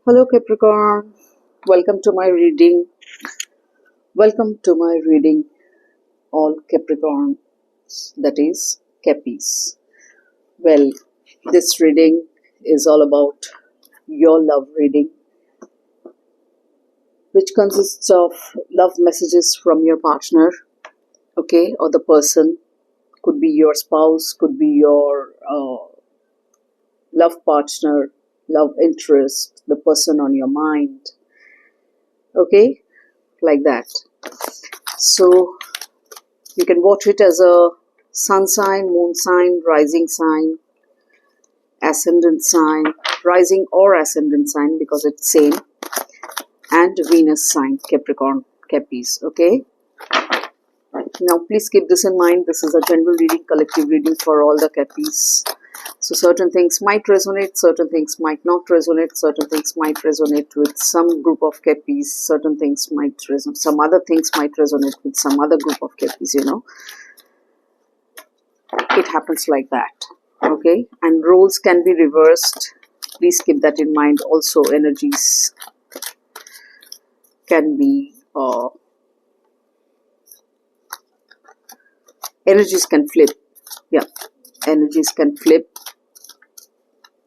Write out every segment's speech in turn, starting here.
Hello Capricorn, welcome to my reading. Welcome to my reading, all Capricorn, that is Cappies. Well, this reading is all about your love reading, which consists of love messages from your partner, okay, or the person. Could be your spouse, could be your love partner, love interest, the person on your mind, okay, like that. So you can watch it as a sun sign, moon sign, rising sign, ascendant sign, rising or ascendant sign because it's same, and Venus sign, Capricorn, Cappies, okay? Now please keep this in mind. This is a general reading, collective reading for all the Cappies. So certain things might resonate, certain things might not resonate, certain things might resonate with some group of Cappies, certain things might resonate, some other things might resonate with some other group of Cappies, It happens like that, okay? And roles can be reversed. Please keep that in mind. Also, energies can be, energies can flip. Yeah, energies can flip.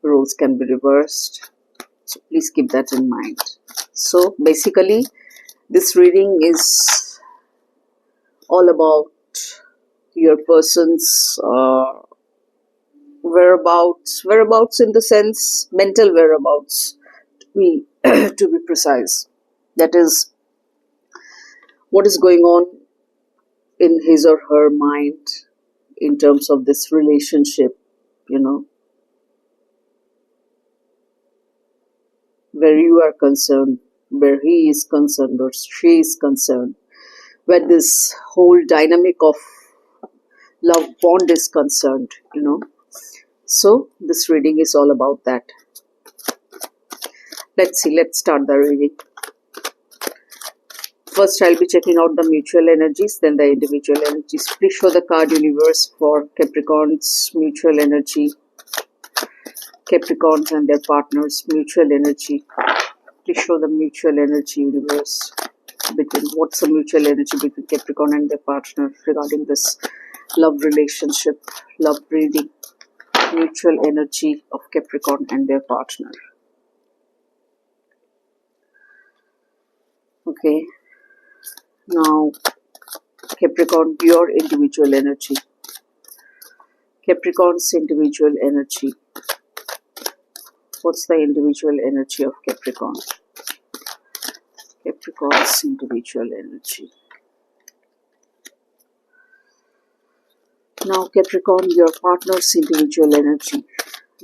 Roles can be reversed. So please keep that in mind. So basically, this reading is all about your person's whereabouts in the sense mental whereabouts, to be precise. That is, what is going on in his or her mind in terms of this relationship, where you are concerned, where he is concerned or she is concerned, where this whole dynamic of love bond is concerned. So this reading is all about that. Let's start the reading. First, I'll be checking out the mutual energies, then the individual energies. Please show the card universe for Capricorn's mutual energy. Capricorns and their partners, mutual energy. Please show the mutual energy universe. What's the mutual energy between Capricorn and their partner regarding this love relationship, love reading, mutual energy of Capricorn and their partner. Okay. Now, Capricorn, your individual energy. Capricorn's individual energy. What's the individual energy of Capricorn? Capricorn's individual energy. Now, Capricorn, your partner's individual energy.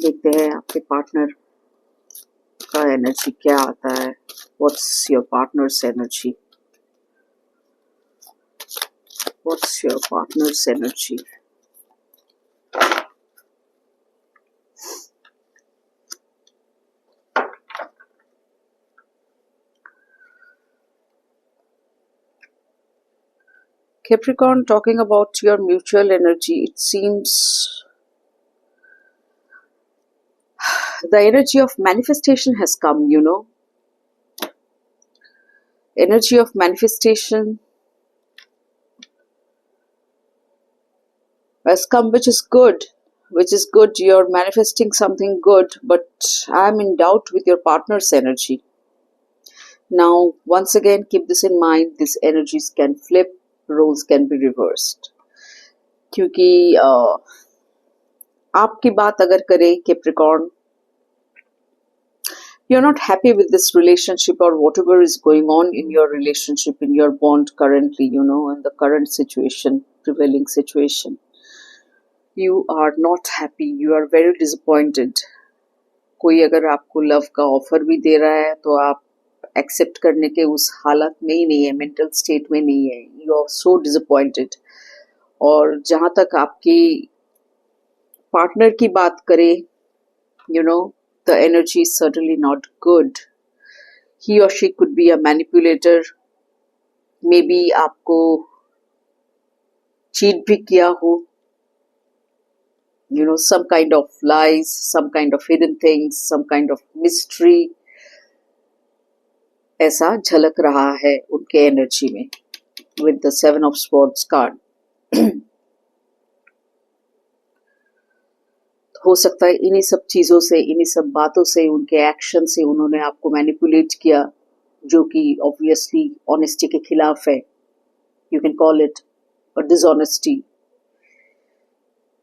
देखते हैं आपके partner का energy क्या आता है. What's your partner's energy? What's your partner's energy? Capricorn, talking about your mutual energy, it seems the energy of manifestation has come, Energy of manifestation has come, which is good. You're manifesting something good, but I'm in doubt with your partner's energy. Now, once again, keep this in mind. These energies can flip, roles can be reversed. क्योंकि आपकी बात अगर करे Capricorn, you're not happy with this relationship or whatever is going on in your relationship, in your bond currently, in the current situation, prevailing situation. You are not happy, you are very disappointed. कोई अगर आपको love का offer भी दे रहा है तो आप accept करने के उस हालत में ही नहीं है, मेंटल स्टेट में नहीं है. You are so disappointed. और जहां तक आपकी पार्टनर की बात करें, the energy is certainly not good. He or she could be a manipulator. Maybe आपको cheat भी किया हो. Some kind of lies, some kind of hidden things, some kind of mystery ऐसा झलक रहा है उनके एनर्जी में with the 7 of swords card. हो सकता है इन्हीं सब चीजों से, इन्हीं सब बातों से, उनके एक्शन से उन्होंने आपको मैनिपुलेट किया, जो कि ऑब्वियसली ऑनेस्टी के खिलाफ है। You can call it a dishonesty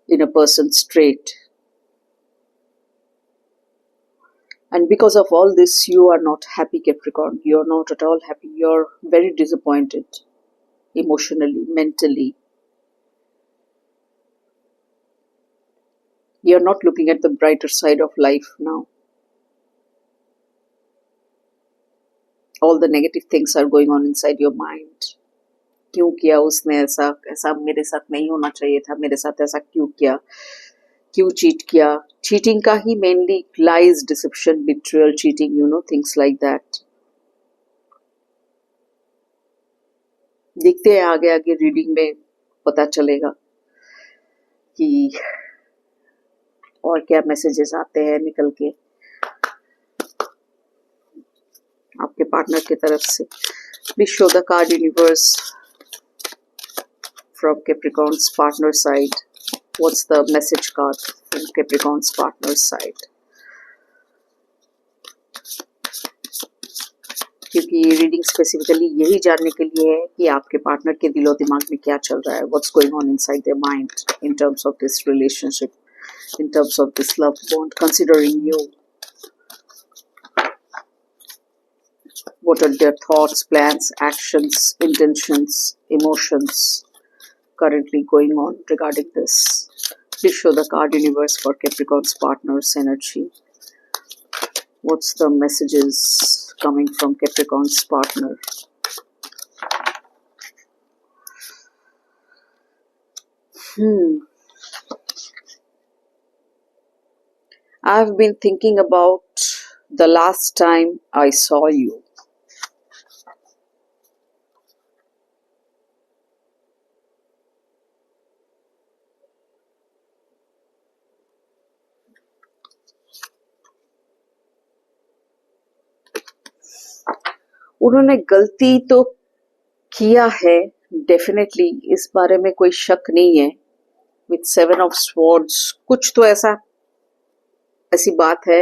in a person's trait. And because of all this, you are not happy, Capricorn. You're not at all happy. You're very disappointed emotionally, mentally. You're not looking at the brighter side of life now. All the negative things are going on inside your mind. क्यों किया उसने ऐसा, ऐसा मेरे साथ नहीं होना चाहिए था, मेरे साथ ऐसा क्यों किया, क्यों चीट किया। चीटिंग का ही mainly, lies, deception, betrayal, cheating, you know, things like that. देखते हैं आगे आगे रीडिंग में पता चलेगा कि और क्या मैसेजेस आते हैं निकल के आपके पार्टनर की तरफ से। Please show the card universe from Capricorn's partner side. What's the message card from Capricorn's partner side? क्योंकि ये रीडिंग स्पेसिफिकली यही जानने के लिए है कि आपके पार्टनर के दिलो दिमाग में क्या चल रहा है, what's going on inside their mind in terms of this relationship, in terms of this love bond, considering you. What are their thoughts, plans, actions, intentions, emotions currently going on regarding this? Please show the card universe for Capricorn's partner's energy. What's the messages coming from Capricorn's partner? I've been thinking about the last time I saw you. उन्होंने गलती तो किया है, definitely, इस बारे में कोई शक नहीं है। विथ 7 ऑफ स्वॉर्ड्स कुछ तो ऐसी बात है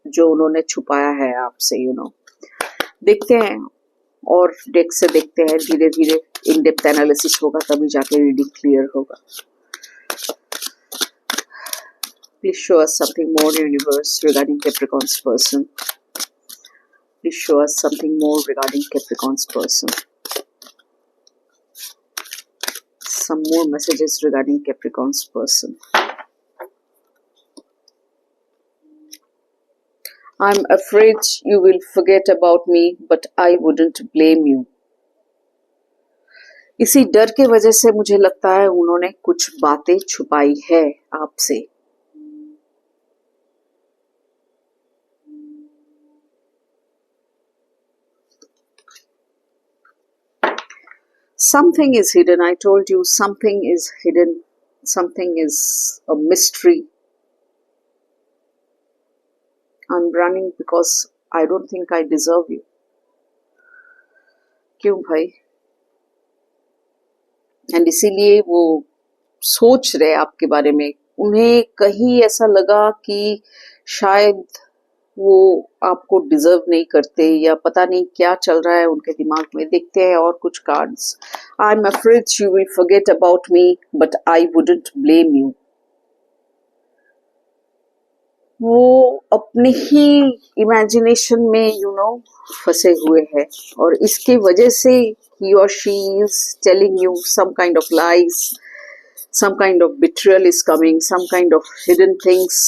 जो उन्होंने छुपाया है आपसे, यू नो। देखते हैं और डेक से देखते हैं, धीरे धीरे इन डेप्थ एनालिसिस होगा तभी जाके रीडिंग क्लियर होगा। Please show us something more universe regarding Capricorns person. Please show us something more regarding Capricorn's person. Some more messages regarding Capricorn's person. I'm afraid you will forget about me, but I wouldn't blame you. इसी डर के वजह से मुझे लगता है उन्होंने कुछ बातें छुपाई है आपसे। Something is hidden. I told you something is hidden. Something is a mystery. I'm running because I don't think I deserve you. क्यों भाई? एंड इसीलिए वो सोच रहे आपके बारे में। उन्हें कहीं ऐसा लगा कि शायद वो आपको डिजर्व नहीं करते, या पता नहीं क्या चल रहा है उनके दिमाग में। देखते हैं और कुछ cards. I am afraid you will forget about me, but I wouldn't blame you. वो अपने ही इमेजिनेशन में यू नो फंसे हुए हैं, और इसके वजह से he or she is telling you some kind of lies, some kind of betrayal is coming, some kind of hidden things.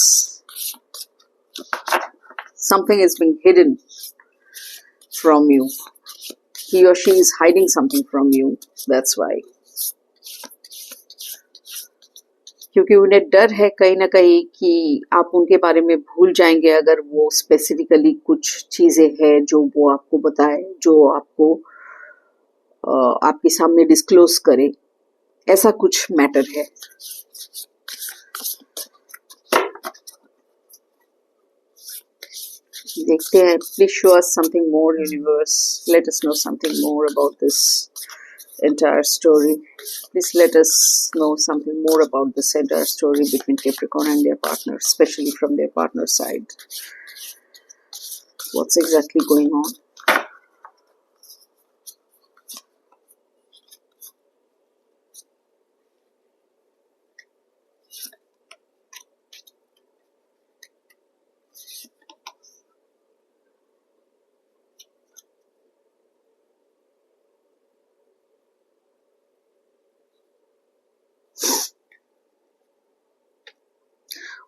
Something is being hidden from you. He or she is hiding something from you. That's why. क्योंकि उन्हें डर है कहीं ना कहीं कि आप उनके बारे में भूल जाएंगे अगर वो स्पेसिफिकली कुछ चीजें हैं जो वो आपको बताए, जो आपको आपके सामने डिस्क्लोज करे। ऐसा कुछ मैटर है। देखते हैं. Please show us something more, universe. Let us know something more about this entire story. Please let us know something more about this entire story between Capricorn and their partner, especially from their partner side. What's exactly going on?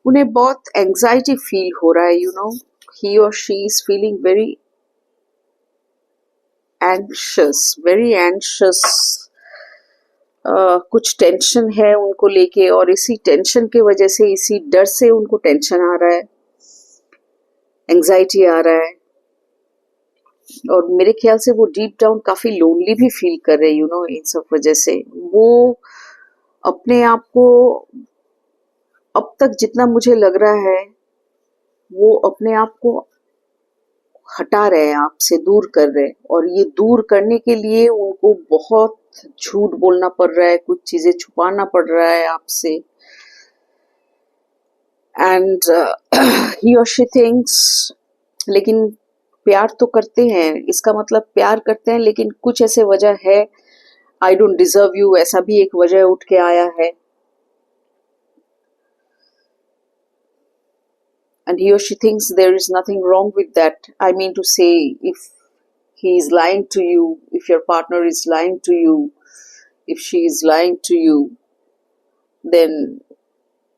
उन्हें बहुत anxiety feel हो रहा है, you know. He और she is feeling very anxious. कुछ tension है उनको लेके, और इसी टेंशन की वजह से, इसी डर से उनको टेंशन आ रहा है, एंजाइटी आ रहा है. और मेरे ख्याल से वो डीप डाउन काफी लोनली भी फील कर रहे हैं, यू नो. इन सब वजह से वो अपने आप को, अब तक जितना मुझे लग रहा है, वो अपने आप को हटा रहे हैं, आपसे दूर कर रहे हैं. और ये दूर करने के लिए उनको बहुत झूठ बोलना पड़ रहा है, कुछ चीजें छुपाना पड़ रहा है आपसे. एंड ही और शी थिंक्स, लेकिन प्यार तो करते हैं, इसका मतलब प्यार करते हैं, लेकिन कुछ ऐसे वजह है, आई डोंट डिजर्व यू, ऐसा भी एक वजह उठ के आया है. And he or she thinks there is nothing wrong with that. I mean to say, if he is lying to you, if your partner is lying to you, if she is lying to you, then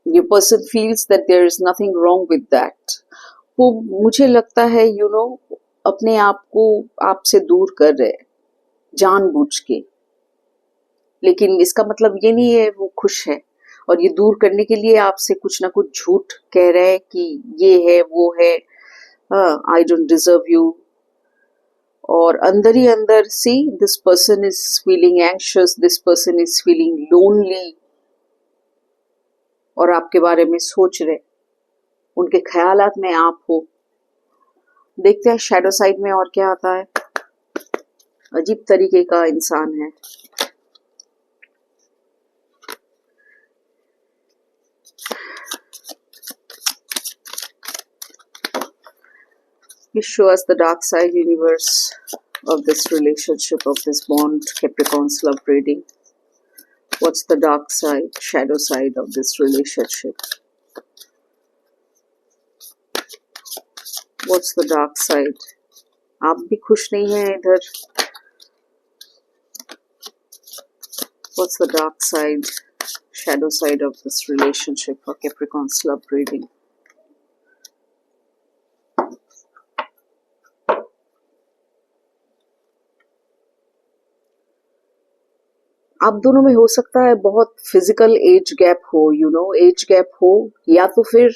your person feels that there is nothing wrong with that. वो मुझे लगता है, you know, अपने आप को आपसे दूर कर रहे हैं जानबूझ के. लेकिन इसका मतलब ये नहीं है वो खुश है, और ये दूर करने के लिए आपसे कुछ ना कुछ झूठ कह रहे हैं कि ये है वो है, आई डोंट डिजर्व यू. और अंदर ही अंदर, see, this person is feeling anxious, this person is feeling lonely, और आपके बारे में सोच रहे, उनके ख्यालात में आप हो. देखते हैं शैडो साइड में और क्या आता है. अजीब तरीके का इंसान है. Please show us the dark side, universe, of this relationship, of this bond, Capricorn's love reading. What's the dark side, shadow side of this relationship? What's the dark side? आप भी खुश नहीं हैं इधर. What's the dark side, shadow side of this relationship for Capricorn's love reading? आप दोनों में हो सकता है बहुत फिजिकल एज गैप हो, यू नो, एज गैप हो, या तो फिर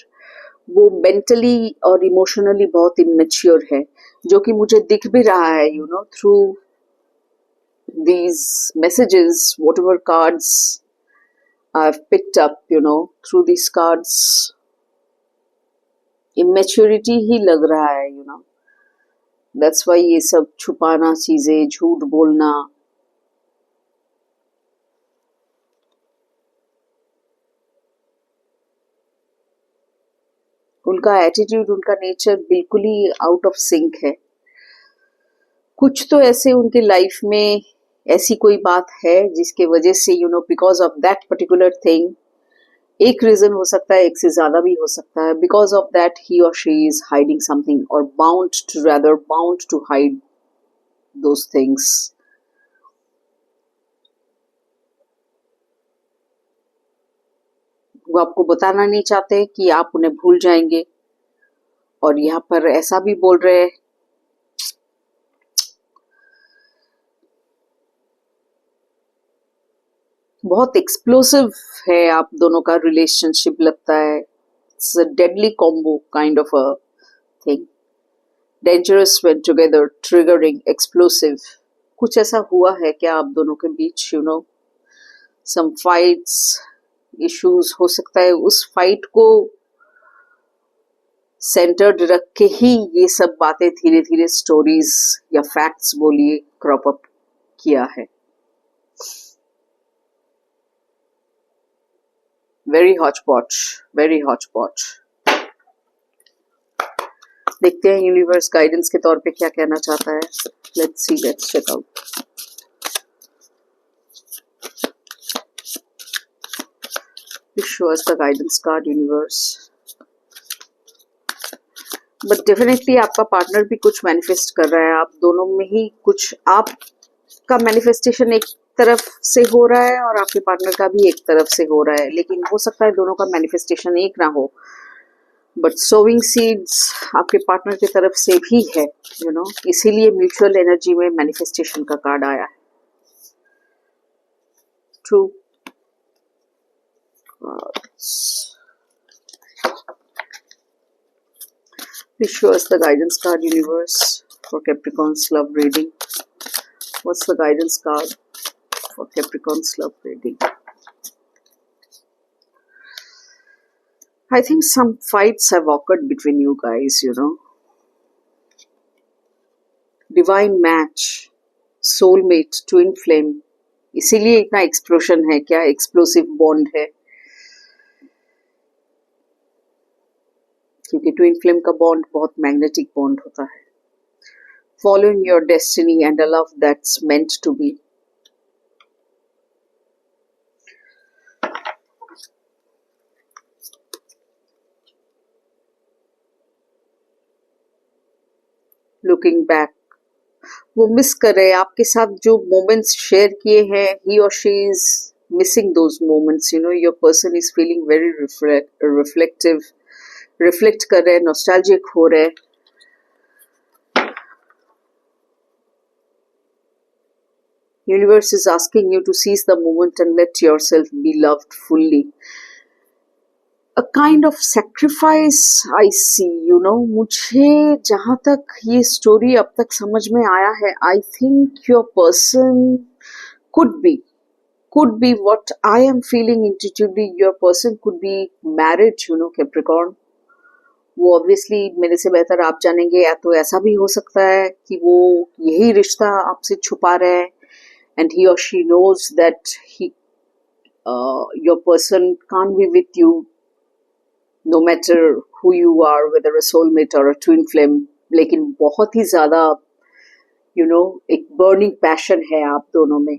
वो मेंटली और इमोशनली बहुत इमेच्योर है, जो कि मुझे दिख भी रहा है, you know, through these messages, whatever cards I've picked up, you know, through these cards, immaturity ही लग रहा है, you know. That's why ये सब छुपाना चीजें, झूठ बोलना. उनका एटीट्यूड, उनका नेचर बिल्कुल ही आउट ऑफ सिंक है. कुछ तो ऐसे उनके लाइफ में ऐसी कोई बात है जिसके वजह से, you know, because of that particular thing, एक रीजन हो सकता है, एक से ज्यादा भी हो सकता है, बिकॉज ऑफ दैट ही और शी इज हाइडिंग समथिंग, और bound to hide those things. वो आपको बताना नहीं चाहते कि आप उन्हें भूल जाएंगे, और यहाँ पर ऐसा भी बोल रहे हैं, बहुत एक्सप्लोसिव है आप दोनों का रिलेशनशिप, लगता है. It's a deadly combo kind of a thing. Dangerous when together, triggering, explosive. कुछ ऐसा हुआ है क्या आप दोनों के बीच, you know, some fights, issues हो सकता है. उस फाइट को सेंटर्ड रख के ही ये सब बातें धीरे धीरे स्टोरीज या फैक्ट्स बोलिए क्रॉप अप किया है. Very hotchpotch, very hotchpotch. देखते हैं यूनिवर्स गाइडेंस के तौर पे क्या कहना चाहता है. Let's see, let's check out. Show us the guidance card, universe. But definitely आपका पार्टनर भी कुछ मैनिफेस्ट कर रहा है. आप दोनों में ही कुछ, आपका मैनिफेस्टेशन एक तरफ से हो रहा है और आपके पार्टनर का भी एक तरफ से हो रहा है, लेकिन हो सकता है दोनों का मैनिफेस्टेशन एक ना हो. बट सोविंग सीड्स आपके पार्टनर की तरफ से भी है, यू नो, इसीलिए म्यूचुअल एनर्जी में मैनिफेस्टेशन का कार्ड आया है. True. Please show us the guidance card, universe, for Capricorn's love reading. What's the guidance card for Capricorn's love reading? I think some fights have occurred between you guys, you know. Divine match, soulmate, twin flame. इसीलिए इतना explosion है. क्या explosive bond है, क्योंकि twin flame का bond बहुत magnetic bond होता है. Following your destiny and a love that's meant to be. Looking back, वो मिस कर रहे हैं आपके साथ जो मोमेंट्स शेयर किए हैं. ही और she is missing those moments, you know. Your person is feeling very reflective, reflect कर रहे हैं, नॉस्टैल्जिक हो रहे हैं. Universe is asking you to seize the moment and let yourself be loved fully. A kind of sacrifice I see, you know. मुझे जहां तक ये स्टोरी अब तक समझ में आया है, I think your person could be what I am feeling intuitively. Your person could be married, you know, Capricorn. वो ऑब्वियसली मेरे से बेहतर आप जानेंगे. या तो ऐसा भी हो सकता है कि वो यही रिश्ता आपसे छुपा रहे हैं and he or she knows that your person can't be with you no matter who you are, whether a soulmate or a twin flame. लेकिन बहुत ही ज्यादा, you know, एक burning passion है आप दोनों में.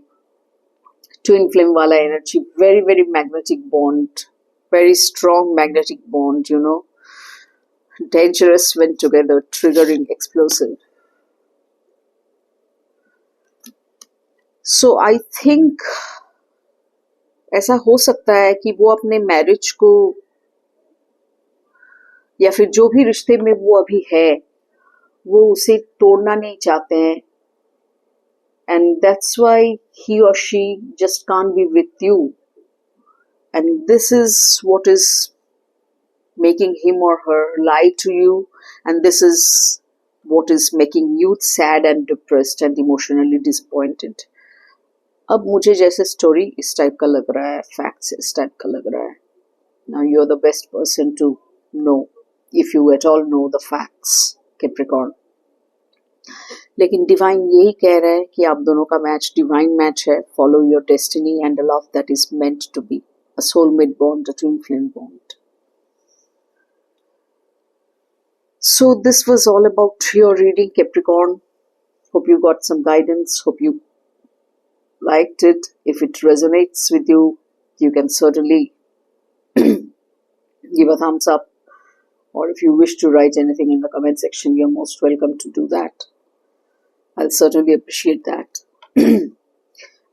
ट्विन फ्लेम वाला energy, very very magnetic bond, very strong magnetic bond, you know. Dangerous when together, triggering, explosive. So I think ऐसा हो सकता है कि वो अपने मैरिज को या फिर जो भी रिश्ते में वो अभी है वो उसे तोड़ना नहीं चाहते हैं. And that's why he or she just can't be with you. And this is what is making him or her lie to you. And this is what is making you sad and depressed and emotionally disappointed. अब मुझे जैसे story इस type का लग रहा है, facts इस type का लग रहा है. Now you're the best person to know, if you at all know the facts, Capricorn. लेकिन डिवाइन यही कह रहा है कि आप दोनों का मैच डिवाइन मैच है. Follow your destiny and a love that is meant to be, a soulmate bond, a twin flame bond. So this was all about your reading, Capricorn. Hope you got some guidance. Hope you liked it. If it resonates with you, you can certainly give a thumbs up. Or if you wish to write anything in the comment section, you're most welcome to do that. I'll certainly appreciate that.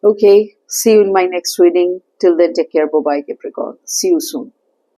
Okay, see you in my next reading. Till then, take care. Bye-bye, Capricorn. See you soon.